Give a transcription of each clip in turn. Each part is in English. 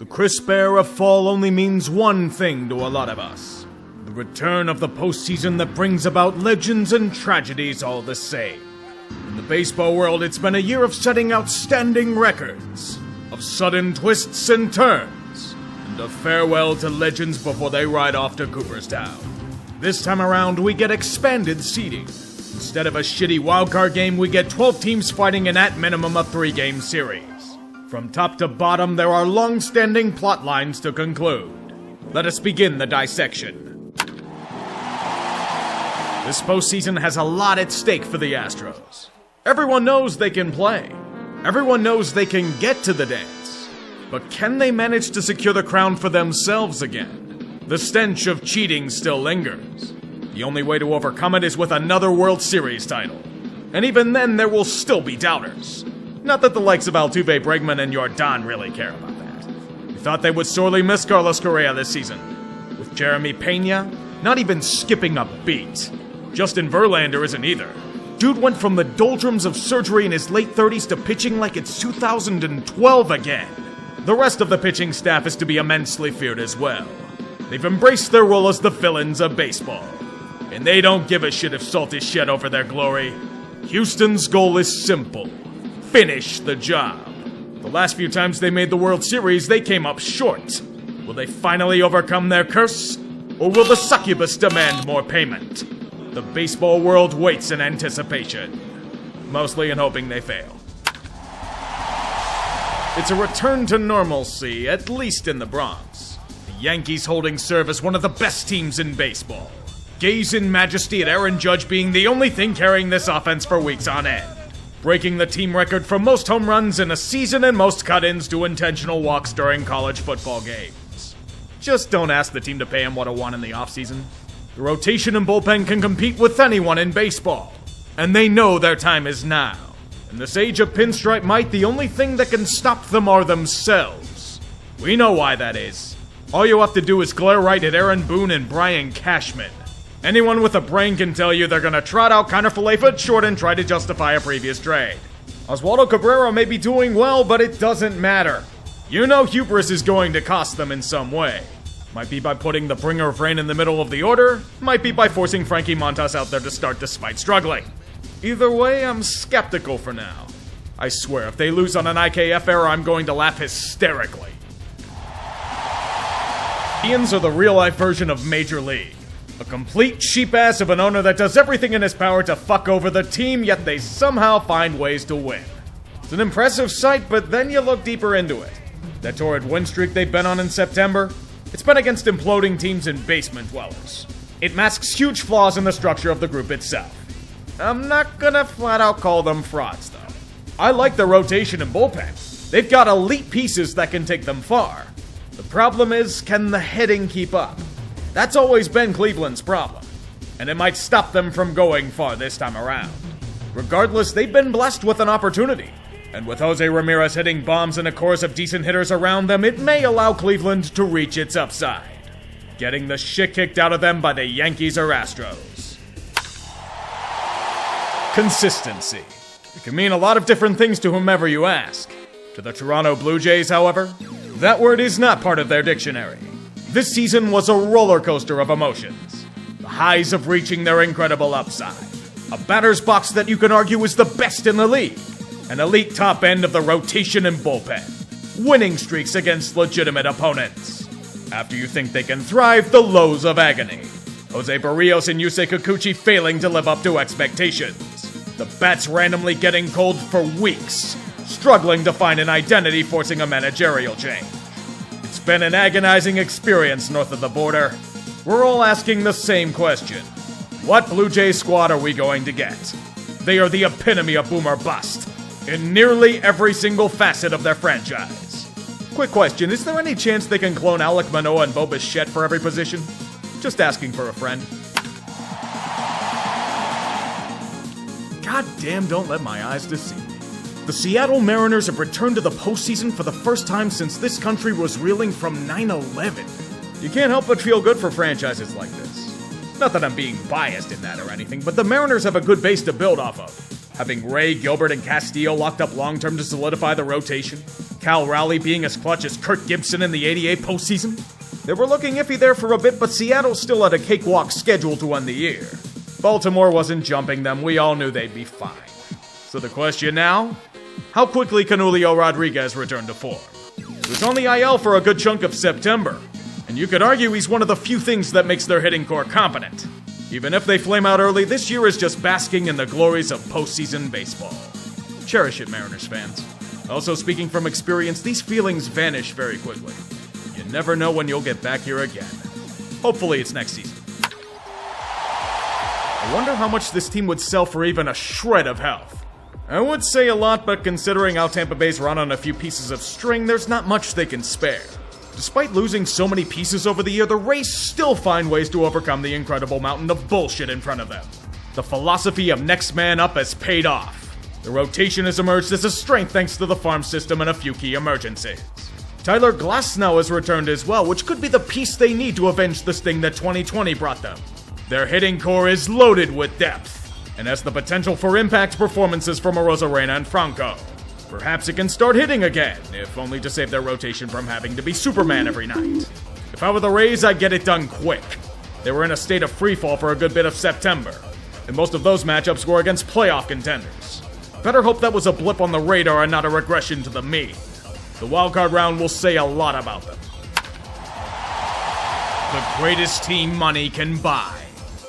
The crisp air of fall only means one thing to a lot of us. The return of the postseason that brings about legends and tragedies all the same. In the baseball world, it's been a year of setting outstanding records, of sudden twists and turns, and a farewell to legends before they ride off to Cooperstown. This time around, we get expanded seeding. Instead of a shitty wildcard game, we get 12 teams fighting in at minimum a 3-game series. From top to bottom, there are long-standing plot lines to conclude. Let us begin the dissection. This postseason has a lot at stake for the Astros. Everyone knows they can play. Everyone knows they can get to the dance. But can they manage to secure the crown for themselves again? The stench of cheating still lingers. The only way to overcome it is with another World Series title. And even then, there will still be doubters. Not that the likes of Altuve, Bregman, and Jordan really care about that. We thought they would sorely miss Carlos Correa this season. With Jeremy Pena, not even skipping a beat. Justin Verlander isn't either. Dude went from the doldrums of surgery in his late 30s to pitching like it's 2012 again. The rest of the pitching staff is to be immensely feared as well. They've embraced their role as the villains of baseball. And they don't give a shit if salt is shed over their glory. Houston's goal is simple. Finish the job. The last few times they made the World Series, they came up short. Will they finally overcome their curse? Or will the succubus demand more payment? The baseball world waits in anticipation. Mostly in hoping they fail. It's a return to normalcy, at least in the Bronx. The Yankees holding serve as one of the best teams in baseball. Gaze in majesty at Aaron Judge being the only thing carrying this offense for weeks on end. Breaking the team record for most home runs in a season and most cut-ins to intentional walks during college football games. Just don't ask the team to pay him what I want in the offseason. The rotation and bullpen can compete with anyone in baseball. And they know their time is now. In this age of pinstripe might, the only thing that can stop them are themselves. We know why that is. All you have to do is glare right at Aaron Boone and Brian Cashman. Anyone with a brain can tell you they're gonna trot out kind of fillet-foot short and try to justify a previous trade. Oswaldo Cabrera may be doing well, but it doesn't matter. You know hubris is going to cost them in some way. Might be by putting the bringer of rain in the middle of the order, might be by forcing Frankie Montas out there to start despite struggling. Either way, I'm skeptical for now. I swear, if they lose on an IKF error, I'm going to laugh hysterically. Ians are the real-life version of Major League. A complete sheep-ass of an owner that does everything in his power to fuck over the team, yet they somehow find ways to win. It's an impressive sight, but then you look deeper into it. That torrid win streak they've been on in September, it's been against imploding teams and basement dwellers. It masks huge flaws in the structure of the group itself. I'm not gonna flat out call them frauds, though. I like the rotation and bullpen. They've got elite pieces that can take them far. The problem is, can the hitting keep up? That's always been Cleveland's problem, and it might stop them from going far this time around. Regardless, they've been blessed with an opportunity, and with Jose Ramirez hitting bombs and a chorus of decent hitters around them, it may allow Cleveland to reach its upside, getting the shit kicked out of them by the Yankees or Astros. Consistency. It can mean a lot of different things to whomever you ask. To the Toronto Blue Jays, however, that word is not part of their dictionary. This season was a roller coaster of emotions. The highs of reaching their incredible upside. A batter's box that you can argue is the best in the league. An elite top end of the rotation and bullpen. Winning streaks against legitimate opponents. After you think they can thrive, the lows of agony. Jose Barrios and Yusei Kikuchi failing to live up to expectations. The bats randomly getting cold for weeks. Struggling to find an identity, forcing a managerial change. It's been an agonizing experience north of the border. We're all asking the same question. What Blue Jays squad are we going to get? They are the epitome of boom or bust, in nearly every single facet of their franchise. Quick question, is there any chance they can clone Alek Manoah and Bo Bichette for every position? Just asking for a friend. God damn, don't let my eyes deceive me. The Seattle Mariners have returned to the postseason for the first time since this country was reeling from 9/11. You can't help but feel good for franchises like this. Not that I'm being biased in that or anything, but the Mariners have a good base to build off of. Having Ray, Gilbert, and Castillo locked up long-term to solidify the rotation. Cal Raleigh being as clutch as Kirk Gibson in the '88 postseason? They were looking iffy there for a bit, but Seattle still had a cakewalk schedule to end the year. Baltimore wasn't jumping them, we all knew they'd be fine. So the question now? How quickly can Julio Rodriguez return to form? He was on the IL for a good chunk of September, and you could argue he's one of the few things that makes their hitting core competent. Even if they flame out early, this year is just basking in the glories of postseason baseball. Cherish it, Mariners fans. Also, speaking from experience, these feelings vanish very quickly. You never know when you'll get back here again. Hopefully it's next season. I wonder how much this team would sell for even a shred of health. I would say a lot, but considering how Tampa Bay's run on a few pieces of string, there's not much they can spare. Despite losing so many pieces over the year, the Rays still find ways to overcome the incredible mountain of bullshit in front of them. The philosophy of next man up has paid off. The rotation has emerged as a strength thanks to the farm system and a few key emergencies. Tyler Glasnow has returned as well, which could be the piece they need to avenge the sting that 2020 brought them. Their hitting core is loaded with depth, and has the potential for impact performances from Arozarena and Franco. Perhaps it can start hitting again, if only to save their rotation from having to be Superman every night. If I were the Rays, I'd get it done quick. They were in a state of freefall for a good bit of September, and most of those matchups were against playoff contenders. Better hope that was a blip on the radar and not a regression to the mean. The wildcard round will say a lot about them. The greatest team money can buy.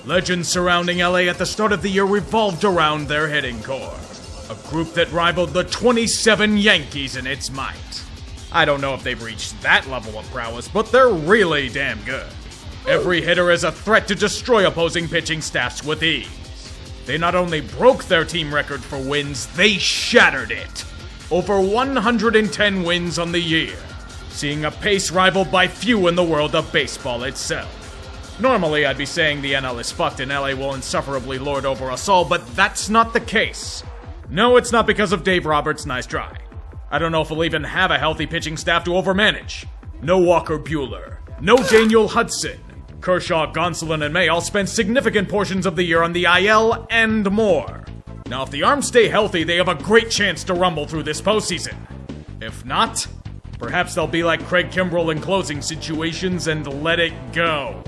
Legends surrounding LA at the start of the year revolved around their hitting core. A group that rivaled the 27 Yankees in its might. I don't know if they've reached that level of prowess, but they're really damn good. Every hitter is a threat to destroy opposing pitching staffs with ease. They not only broke their team record for wins, they shattered it. Over 110 wins on the year, seeing a pace rivaled by few in the world of baseball itself. Normally, I'd be saying the NL is fucked and LA will insufferably lord over us all, but that's not the case. No, it's not because of Dave Roberts' nice try. I don't know if we'll even have a healthy pitching staff to overmanage. No Walker Buehler. No Daniel Hudson. Kershaw, Gonsolin, and May all spent significant portions of the year on the IL and more. Now, if the arms stay healthy, they have a great chance to rumble through this postseason. If not, perhaps they'll be like Craig Kimbrell in closing situations and let it go.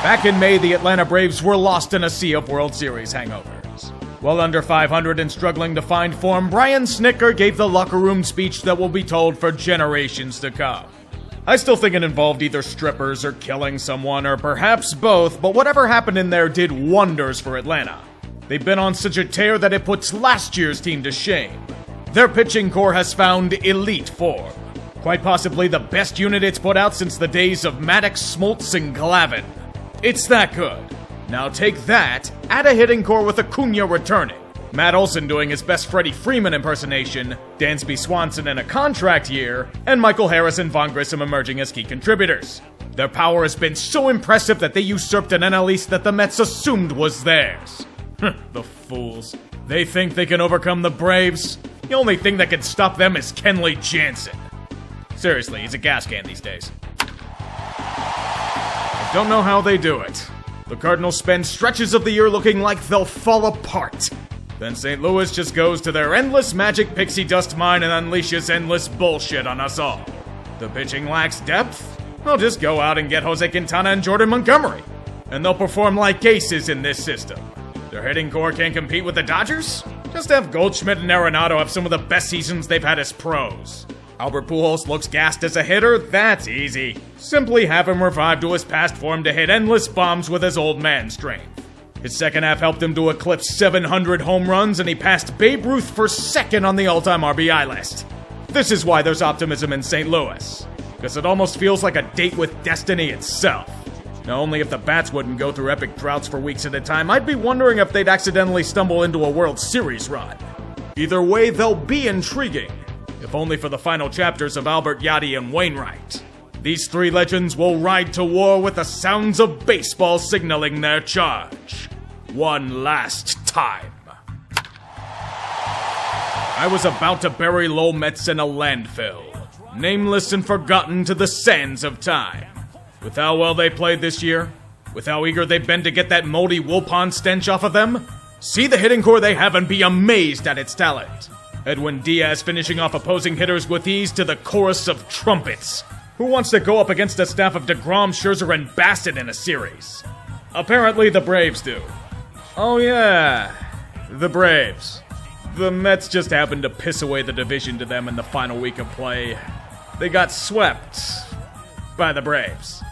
Back in May, the Atlanta Braves were lost in a sea of World Series hangovers. Well under 500 and struggling to find form, Brian Snitker gave the locker room speech that will be told for generations to come. I still think it involved either strippers or killing someone, or perhaps both, but whatever happened in there did wonders for Atlanta. They've been on such a tear that it puts last year's team to shame. Their pitching core has found elite form. Quite possibly the best unit it's put out since the days of Maddox, Smoltz, and Glavine. It's that good. Now take that, add a hitting core with Acuna returning, Matt Olson doing his best Freddie Freeman impersonation, Dansby Swanson in a contract year, and Michael Harris and Von Grissom emerging as key contributors. Their power has been so impressive that they usurped an NL East that the Mets assumed was theirs. The fools. They think they can overcome the Braves? The only thing that can stop them is Kenley Jansen. Seriously, he's a gas can these days. Don't know how they do it. The Cardinals spend stretches of the year looking like they'll fall apart. Then St. Louis just goes to their endless magic pixie dust mine and unleashes endless bullshit on us all. The pitching lacks depth? They'll just go out and get Jose Quintana and Jordan Montgomery. And they'll perform like aces in this system. Their hitting core can't compete with the Dodgers? Just have Goldschmidt and Arenado have some of the best seasons they've had as pros. Albert Pujols looks gassed as a hitter? That's easy. Simply have him revive to his past form to hit endless bombs with his old man strength. His second half helped him to eclipse 700 home runs, and he passed Babe Ruth for second on the all-time RBI list. This is why there's optimism in St. Louis, because it almost feels like a date with destiny itself. Now, only if the bats wouldn't go through epic droughts for weeks at a time, I'd be wondering if they'd accidentally stumble into a World Series run. Either way, they'll be intriguing. If only for the final chapters of Albert, Yachty, and Wainwright. These three legends will ride to war with the sounds of baseball signaling their charge. One last time. I was about to bury Lowell Metz in a landfill, nameless and forgotten to the sands of time. With how well they played this year, with how eager they've been to get that moldy Wilpon stench off of them, see the hitting core they have and be amazed at its talent. Edwin Diaz finishing off opposing hitters with ease to the chorus of trumpets. Who wants to go up against a staff of DeGrom, Scherzer, and Bassett in a series? Apparently the Braves do. Oh yeah, the Braves. The Mets just happened to piss away the division to them in the final week of play. They got swept by the Braves.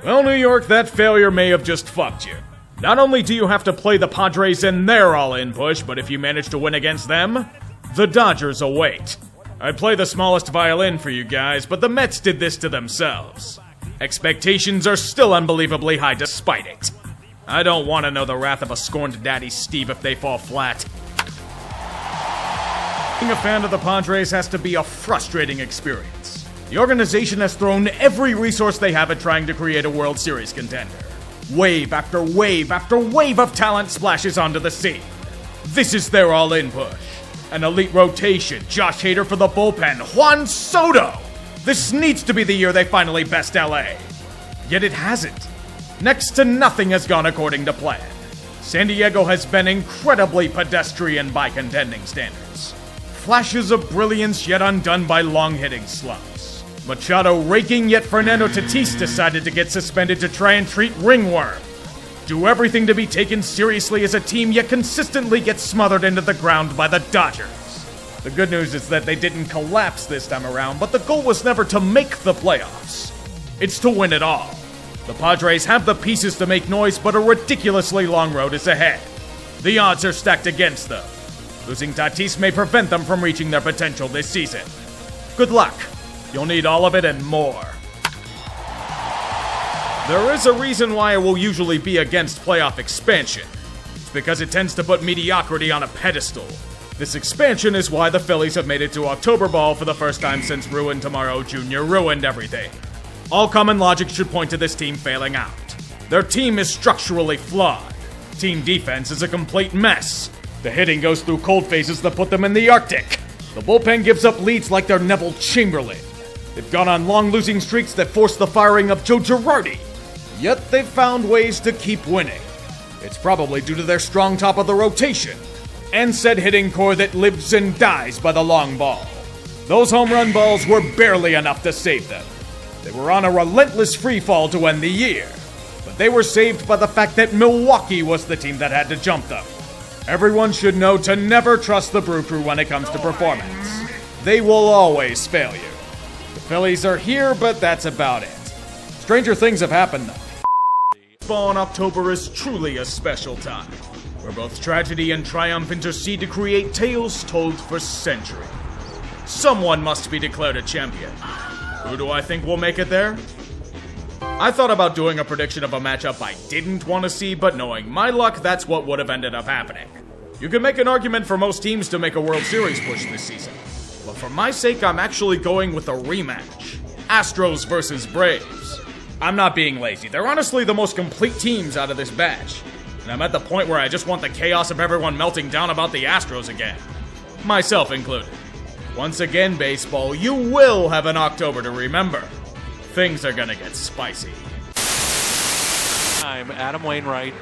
Well, New York, that failure may have just fucked you. Not only do you have to play the Padres in their all-in push, but if you manage to win against them, the Dodgers await. I'd play the smallest violin for you guys, but the Mets did this to themselves. Expectations are still unbelievably high despite it. I don't want to know the wrath of a scorned Daddy Steve if they fall flat. Being a fan of the Padres has to be a frustrating experience. The organization has thrown every resource they have at trying to create a World Series contender. Wave after wave after wave of talent splashes onto the scene. This is their all-in push. An elite rotation, Josh Hader for the bullpen, Juan Soto! This needs to be the year they finally best LA. Yet it hasn't. Next to nothing has gone according to plan. San Diego has been incredibly pedestrian by contending standards. Flashes of brilliance yet undone by long-hitting slumps. Machado raking, yet Fernando Tatis decided to get suspended to try and treat ringworm. Do everything to be taken seriously as a team, yet consistently get smothered into the ground by the Dodgers. The good news is that they didn't collapse this time around, but the goal was never to make the playoffs. It's to win it all. The Padres have the pieces to make noise, but a ridiculously long road is ahead. The odds are stacked against them. Losing Tatis may prevent them from reaching their potential this season. Good luck. You'll need all of it and more. There is a reason why I will usually be against playoff expansion. It's because it tends to put mediocrity on a pedestal. This expansion is why the Phillies have made it to October Ball for the first time since Ruin Tomorrow Jr. ruined everything. All common logic should point to this team failing out. Their team is structurally flawed. Team defense is a complete mess. The hitting goes through cold phases that put them in the Arctic. The bullpen gives up leads like they're Neville Chamberlain. They've gone on long losing streaks that force the firing of Joe Girardi. Yet they've found ways to keep winning. It's probably due to their strong top of the rotation and said hitting core that lives and dies by the long ball. Those home run balls were barely enough to save them. They were on a relentless free fall to end the year, but they were saved by the fact that Milwaukee was the team that had to jump them. Everyone should know to never trust the Brew Crew when it comes to performance. They will always fail you. The Phillies are here, but that's about it. Stranger things have happened though. Baseball in October is truly a special time, where both tragedy and triumph intercede to create tales told for centuries. Someone must be declared a champion. Who do I think will make it there? I thought about doing a prediction of a matchup I didn't want to see, but knowing my luck, that's what would have ended up happening. You can make an argument for most teams to make a World Series push this season, but for my sake, I'm actually going with a rematch. Astros versus Braves. I'm not being lazy. They're honestly the most complete teams out of this batch, and I'm at the point where I just want the chaos of everyone melting down about the Astros again. Myself included. Once again, baseball, you will have an October to remember. Things are gonna get spicy. I'm Adam Wainwright,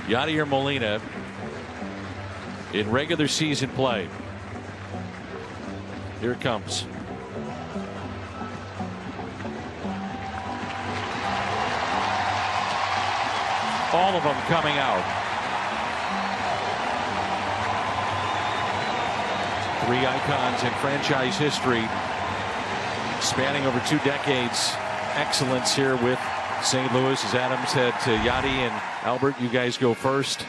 Yadier Molina in regular season play. Here it comes. All of them coming out. Three icons in franchise history, spanning over 2 decades. Excellence here with St. Louis. As Adam said to Yadi and Albert, you guys go first.